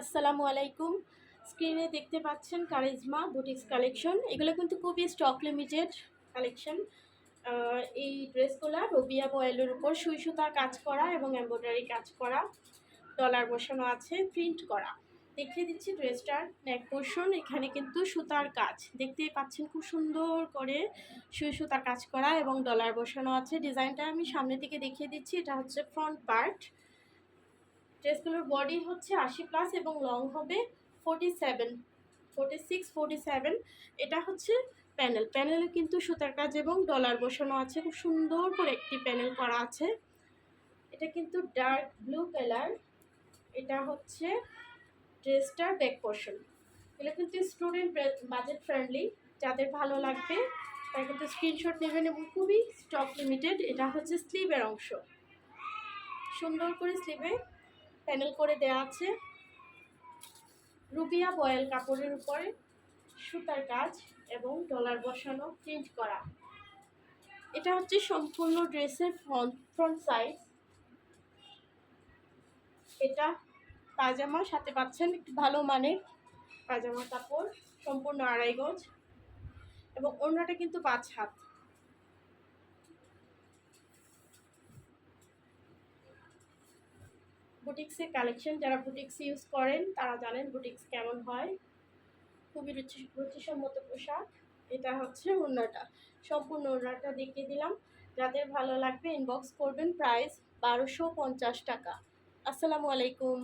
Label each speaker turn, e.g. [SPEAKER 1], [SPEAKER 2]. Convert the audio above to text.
[SPEAKER 1] আসসালামু আলাইকুম। স্ক্রিনে দেখতে পাচ্ছেন কারিজমা বুটিক্স কালেকশন। এগুলো কিন্তু খুবই স্টক লিমিটেড কালেকশন। এই ড্রেসগুলো রবিয়া বয়েলের উপর সুই সুতার কাজ করা এবং এমব্রয়ডারি কাজ করা, ডলার বসানো আছে, প্রিন্ট করা। দেখিয়ে দিচ্ছি ড্রেসটার নেক পোর্শন। এখানে কিন্তু সুতার কাজ দেখতেই পাচ্ছেন, খুব সুন্দর করে সুই সুতার কাজ করা এবং ডলার বসানো আছে। ডিজাইনটা আমি সামনে থেকে দেখিয়ে দিচ্ছি। এটা হচ্ছে ফ্রন্ট পার্ট। ড্রেসগুলোর বডি হচ্ছে 80+ এবং লং হবে 47, 46, 47। এটা হচ্ছে প্যানেলে কিন্তু সুতার কাজ এবং ডলার বসানো আছে। খুব সুন্দর করে একটি প্যানেল করা আছে। এটা কিন্তু ডার্ক ব্লু কালার। এটা হচ্ছে ড্রেসটার ব্যাক পোর্শন। এগুলো কিন্তু স্টুডেন্ট বাজেট ফ্রেন্ডলি, যাদের ভালো লাগবে তারা কিন্তু স্ক্রিনশট নেবেন এবং খুবই স্টক লিমিটেড। এটা হচ্ছে স্লিভের অংশ, সুন্দর করে স্লিভে প্যানেল করে দেওয়া আছে। রুবিয়া বয়েল কাপড়ের উপরে সুতার কাজ এবং ডলার বসানো, প্রিন্ট করা। এটা হচ্ছে সম্পূর্ণ ড্রেসের ফ্রন্ট সাইজ। এটা পায়জামা, সাথে পাচ্ছেন একটু ভালো মানের পায়জামা কাপড়, সম্পূর্ণ 2.5 গজ এবং ওড়নাটা কিন্তু 5 হাত। বুটিক্সের কালেকশন, যারা বুটিক্স ইউজ করেন তারা জানেন বুটিক্স কেমন হয়। খুবই রুচিসম্মত পোশাক। এটা হচ্ছে ওড়নাটা, সম্পূর্ণ ওড়নাটা দেখিয়ে দিলাম। যাদের ভালো লাগবে ইনবক্স করবেন। প্রাইস 1250 টাকা। আসসালামু আলাইকুম।